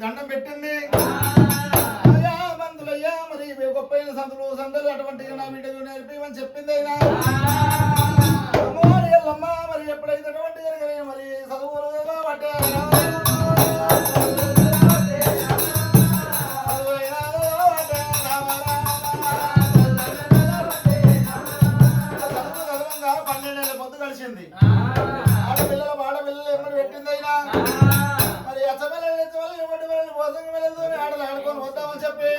దండం పెట్టింది బంధులయ్యా మరి గొప్పైన సందులు సందలు అటువంటి నా బిడ్డలు నేర్పిమని చెప్పింది అయినా అమ్మవారి ఎల్లమ్మ మరి ఎప్పుడైతే అటువంటి మరి చదువులు పట్టారు ఆడపిల్లలు ఎమ్మడి పెట్టిందైనా మరి అచ్చపిల్లలు ఎవరి వాళ్ళని మోసం వెళ్ళదు ఆడలు ఆడుకొని వద్దామని చెప్పి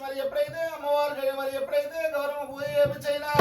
మరి ఎప్పుడైతే అమ్మవారు మరి ఎప్పుడైతే గౌరవ పూజ చేయించైనా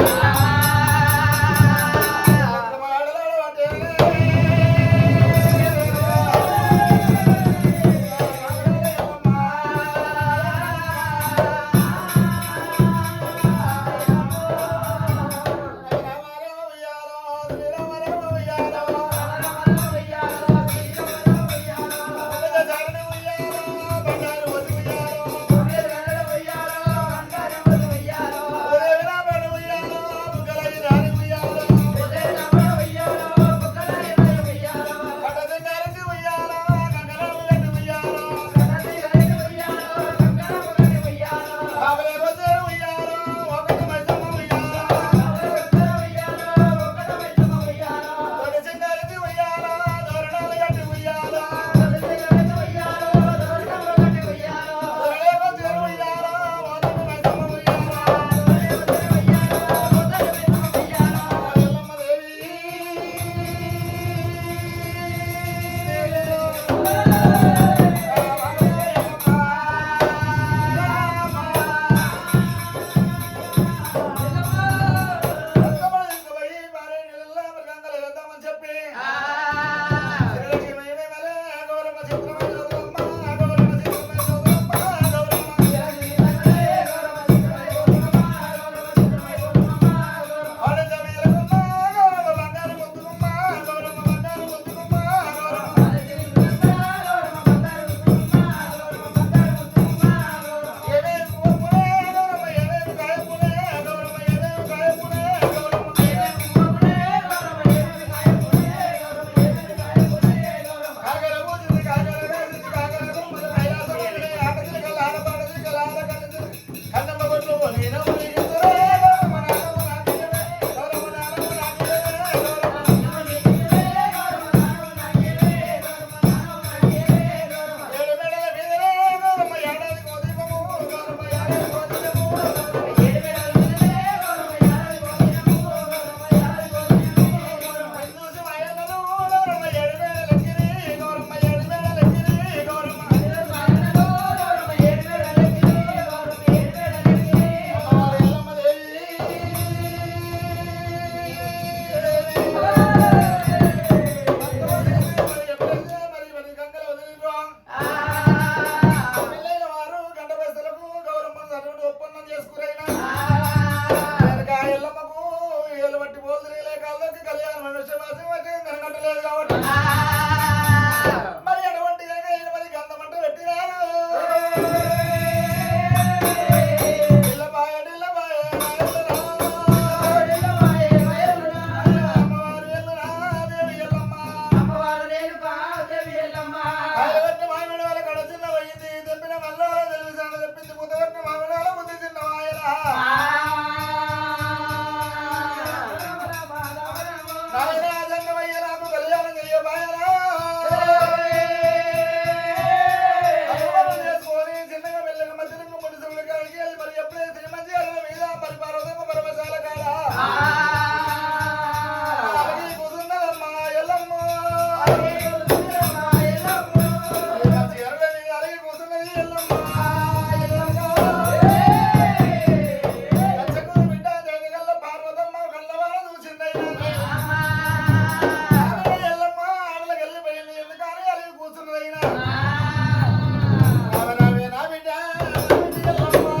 రావరావే నా బిడ్డ ఎల్లమ్మ.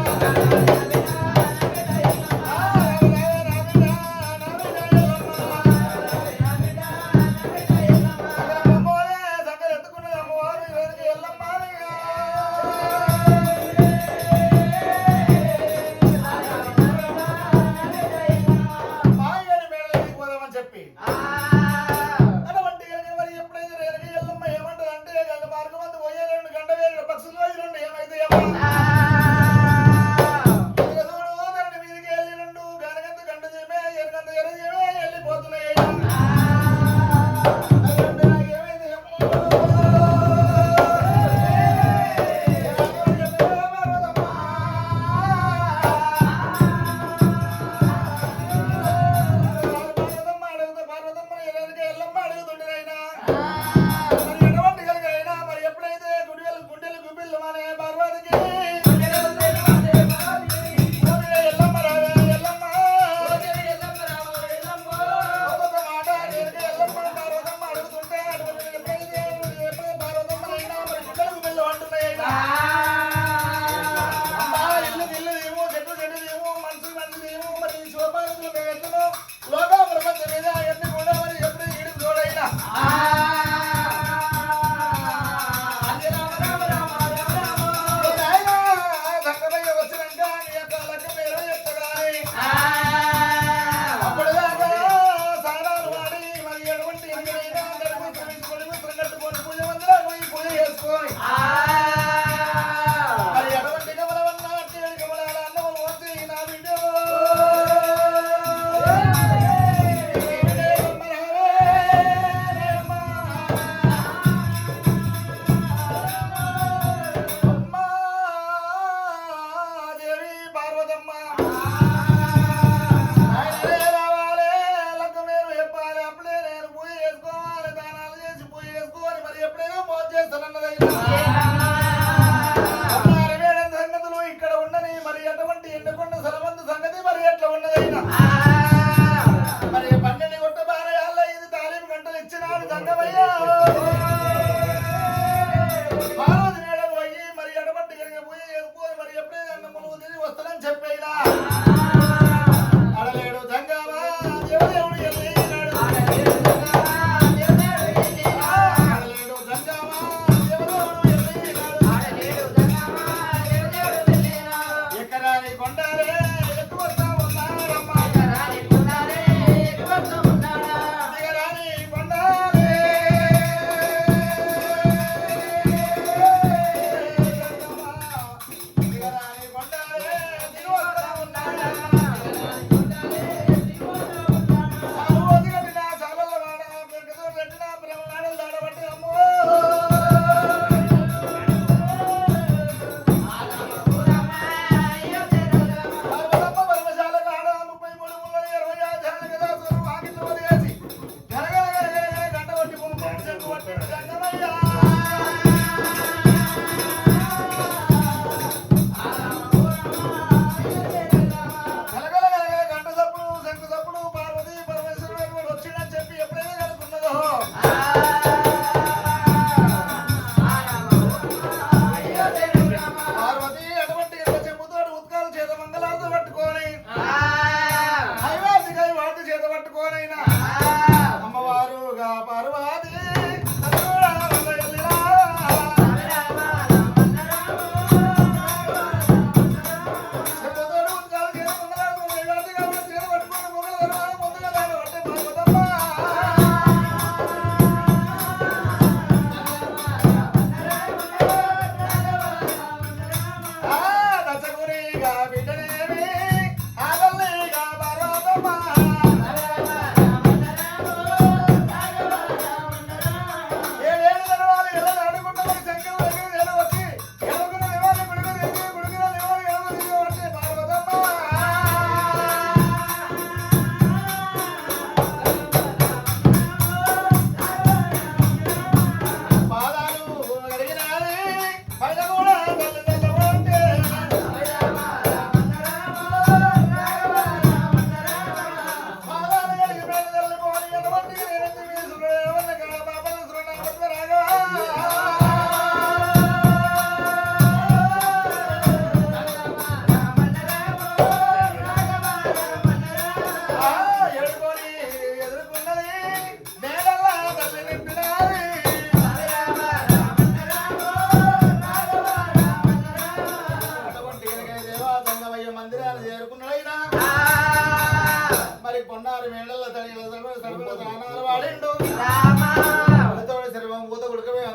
చెప్పి అటువంటి మరి ఎప్పుడైతే రేణుక ఎల్లమ్మ ఏమంటది అంటే గంగ మార్గం అంతా పోయే 2 గంట వేరు పక్షులు 2 ఏమైతే మీదకి వెళ్ళి 2 గనగంత గంట చేమే ఎరగంత ఎర చేమే వెళ్ళిపోతున్నాయి. ఎవరు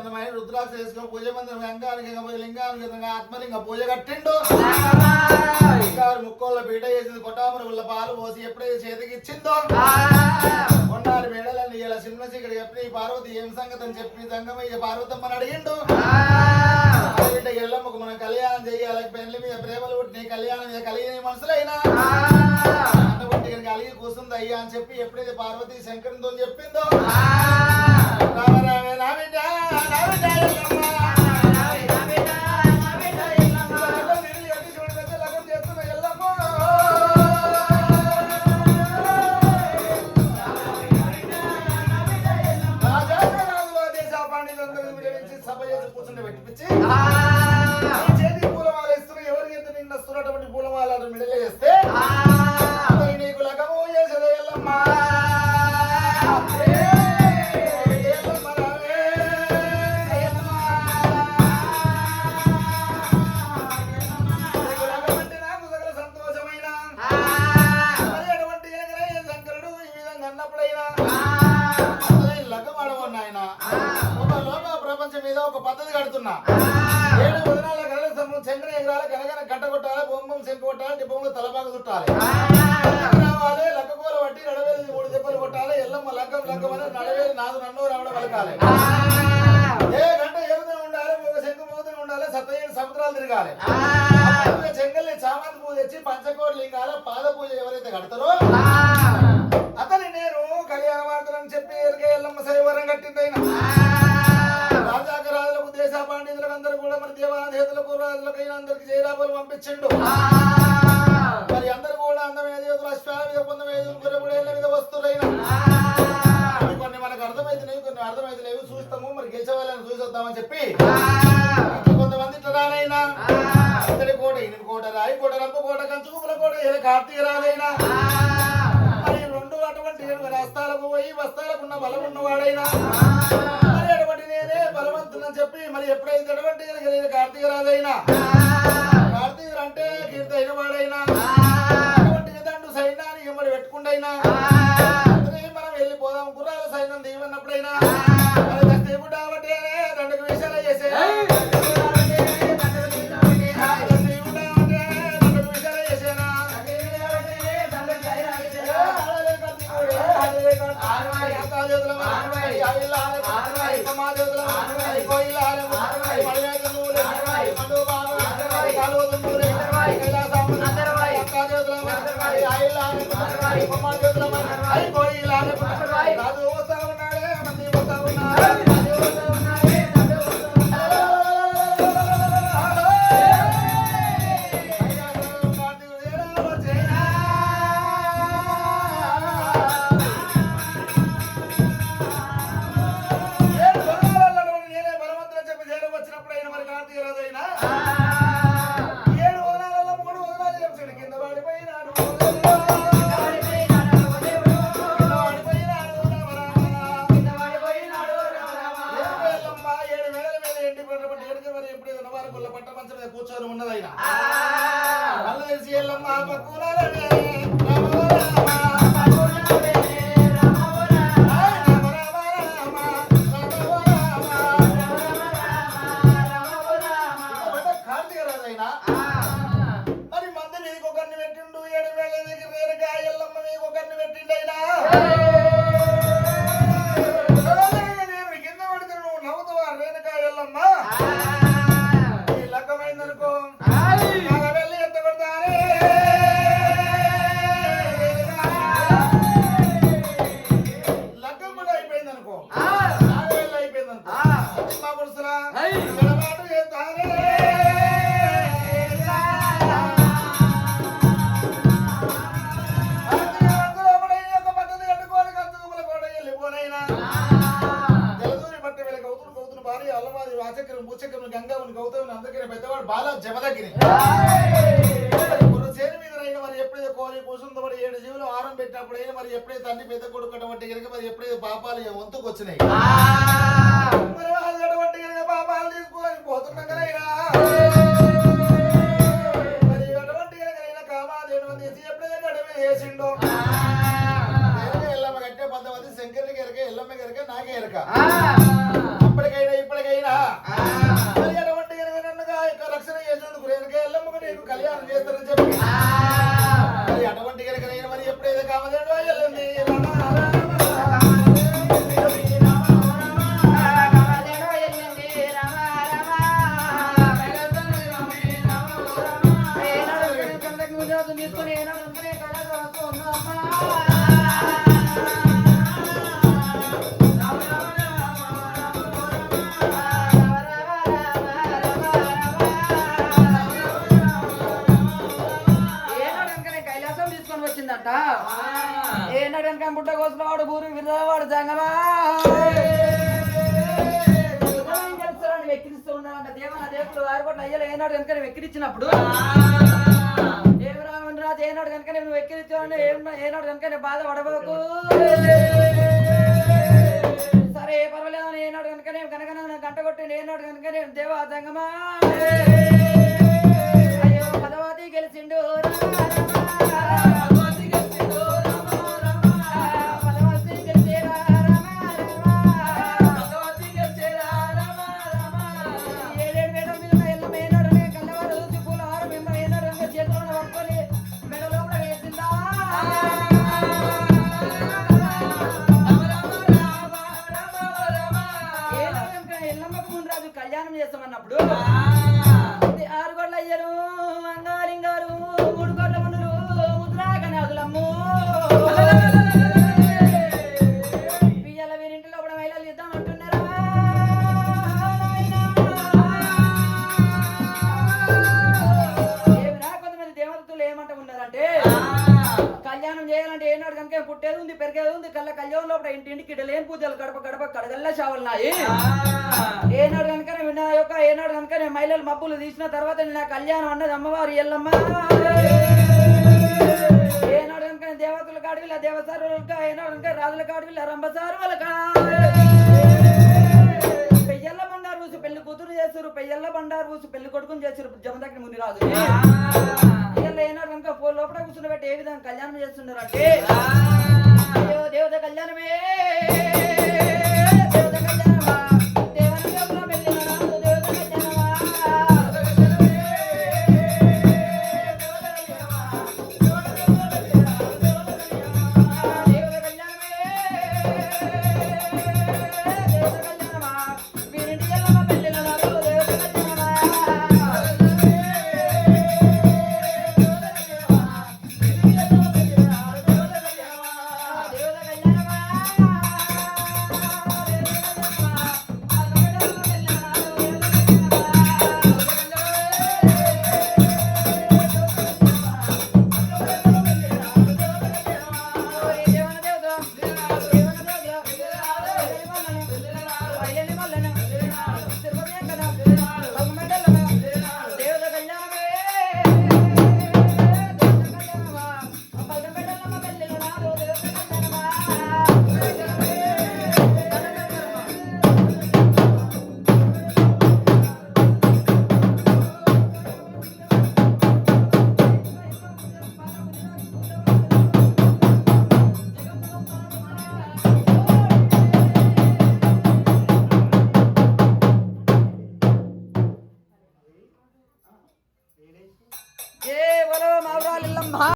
అందమైన రుద్రాక్ష వేసుకొని పూజ మందిరం గంగానికి లింగానికి ఆత్మలింగ పూజ కట్టిండు ముక్కోళ్ళ పీట చేసింది కొట్టామర ఉల్ల పాలు పోసి ఎప్పుడైతే చేతికి ఇచ్చిందో కొండాలి మేడలని ఇలా సింహ చీకటి చెప్పి పార్వతి ఏం సంగతి అని చెప్పి సంగమయ్య పార్వతమ్మని అడిగిండు బిడ్డ ఎల్లమ్మకు మనం కళ్యాణం చెయ్యాలి పెళ్లి మీద ప్రేమలు పుట్టి కళ్యాణం మీద కలిగిన మనసులైనా కలిగి కూర్చుంది అయ్యా అని చెప్పి ఎప్పుడైతే పార్వతి శంకరునితో చెప్పిందో సభ చేసి కూర్చుంటే పెట్టించి చేతి పూలమాల ఇస్తున్న ఎవరికి ఎంత నిన్న వస్తున్నటువంటి పూలమాలను మిడలే చేస్తే నీకు లగము చేసేది ఎల్లమ్మా నాకు సకల సంతోషమైన అటువంటి శంకరుడు ఈ విధంగా అన్నప్పుడైనా లగ్గం ఆడమన్న ఆయన ఒక లోక ప్రపంచం మీద ఒక పద్ధతి కడుతున్నా 7 వదనాల కనల చంద్ర ఎగరాలి కనగన గడ్డ కొట్టాలి బొమ్మం చెంపు కొట్టాలి డిబ్బములు తలబాగ చుట్టాలి రావాలి లక్కకూర పట్టి నడవేలు 3 దెబ్బలు కొట్టాలి ఎల్లమ్మ లగ్గం అని నడవేలు నాదు నన్ను రావడం పలకాలి ఏ గంట ఎగుతూ ఉండాలి ఒక శంకు మోగుతూ ఉండాలి 7 సముద్రాలు తిరగాలి చెంగల్ని చామంతి పూజ తెచ్చి పంచకోటి లింగాల పాద పూజ ఎవరైతే కడతారో అతని నేను కళ్యాణవార్తలని చెప్పి ఎల్లమ్మ సైవరం కట్టిందైనా రాజాక రాజులకు దేశ పండితులకు అందరూ కూడా మరి దేవాదేవతలకు రాజులకైనా అందరికి జయరాబులు పంపించిండు మరి అందరు కూడా అందమైన దేవతలు అశ్వాల మీద పొందమేదు గుర్రగుడేళ్ల మీద వస్తురైనా కొన్ని మనకు అర్థమైతున్నాయి కొన్ని అర్థమైతలేవు చూస్తాము మరి గెలిచే వాళ్ళని చూసొద్దామని చెప్పి కొంతమంది ఇట్లా రానైనా ఇతడి కోట ఇనుపు కోట రాయి కోట రంప కోట కంచుకుల కోట కార్తీక రానైనా మరి 2 అటువంటి హస్తాలకు పోయి బస్తాలకు బలం ఉన్నవాడైనా మరి అటువంటి నేనే బలవంతులని చెప్పి మరి ఎప్పుడైతే అటువంటి కార్తీక రాజైనా కార్తీకుడు అంటే కీర్తి అయిన వాడైనా అటువంటి దండు సైన్యానికి మరి పెట్టుకుండైనా మనం వెళ్ళిపోదాం గుర్రాల సైన్యం దిగన్నప్పుడైనా మరి కాబట్టి దండకు విషయాలు చేసే రాజు వస్తా ఉన్నాడే మంది వస్తా ఉన్నారు కూర్చొని ఉన్నదైనా మళ్ళీ తెలిసి ఎల్లమ్మ పక్కులే కార్తీక రాజైనా మరి మంది మీకు ఒకరిని పెట్టిండు 7 వేల దగ్గర రేరుగా ఎల్లమ్మ మీకు ఒకరిని పెట్టిండైనా నేను కింద పడితే నువ్వు నవ్వుతావా రేణుకా ఎల్లమ్మ లగ్గమైందనుకో వెళ్ళి ఎంత కొడతానే లగ్గం కూడా అయిపోయిందనుకో అయిపోయిందనుకో మా పురుషులా చేస్తానే పద్ధతి కట్టుకోని కంచుకుల కూడా వెళ్ళిపోనైనా జలదూరి పట్టి వీళ్ళ కౌతులు భారీ అల్లవాది వాచక్రం భూచక్రం గంగావుని గౌతముని అందుకని పెద్దవాడు బాలా జమదగ్గిని చేను మీద మరి ఎప్పుడైతే కోరి కూసుందో మరి 7 జీవులు ఆరం పెట్టినప్పుడైనా మరి ఎప్పుడైతే అన్ని పెద్ద కొడుకటువంటి కనుక మరి ఎప్పుడైతే పాపాలు వంతుకు వచ్చినాయి మరి అటువంటి కనుక పాపాలు తీసుకొని పోతున్నాకనైనా మరి అటువంటి కనుక కామాదేవుని తీసి ఎప్పుడైతే అడవి చేసిండో ఎల్లమ్మ కట్టే 10 మంది శంకరునికి ఎరక ఎల్లమ్మ ఎరక నాకే ఎరక అప్పటికైనా ఇప్పటికైనా కనుక బుట్ట కోసిన వాడు బూరు విన్నవాడు జంగమా వెక్కిరిస్తూ ఉన్నాడంట దేవన దేవుడు ఆరుకోట్ల అయ్యలు ఏనాడు కనుక వెక్కిరించినప్పుడు దేవరామన్ రాజు ఏనాడు కనుక నువ్వు వెక్కిరించావు ఏనాడు కనుక బాధ పడబోకు సరే పర్వాలేదు ఏనాడు కనుక కనుక గంట కొట్టి ఏనాడు కనుక దేవా జంగమా అయ్యో పదవాది గెలిచిండు కళ్యాణం చేస్తామన్నప్పుడు ఆరుగోళ్ళ అయ్యరు అంగాలింగారు మూడు కోట్ల ముందులు ముద్రాగనాథులమ్ము పియ్యల వీరింటిలో కూడా మహిళలు ఇద్దామంటున్నారా కొంతమంది దేవతలు ఏమంట ఉన్నారంటే కళ్యాణం చేయాలంటే ఏనాడు కనుక పుట్టేది ఉంది పెరిగేది ఉంది కళ్ళ కళ్యాణం లోపల ఇంటింటికి లేని పూజలు గడప గడప కడగల్లా చావలున్నాయి ఏనాడు కనుక నా యొక్క ఏనాడు కనుక మహిళలు మబ్బులు తీసిన తర్వాత నా కళ్యాణం అన్నది అమ్మవారు ఎల్లమ్మ ఏనాడు కనుక దేవతల కాడివిల్ల దేవసారులక ఏనాడు కనుక రాజుల కాడివిల్ల రంభసారులక పెయ్యల్ల బండారు పూసి పెళ్లి కూతురు చేస్తారు పెయ్యల్ల బండారు పూసి పెళ్లి కొడుకుని చేస్తారు జమదగ్ని ముని రాజు ఏనాడు కనుక లోపల కూర్చుని పెట్టి ఏ విధంగా కళ్యాణం చేస్తున్నారు అంటే అయ్యో దేవత కళ్యాణమే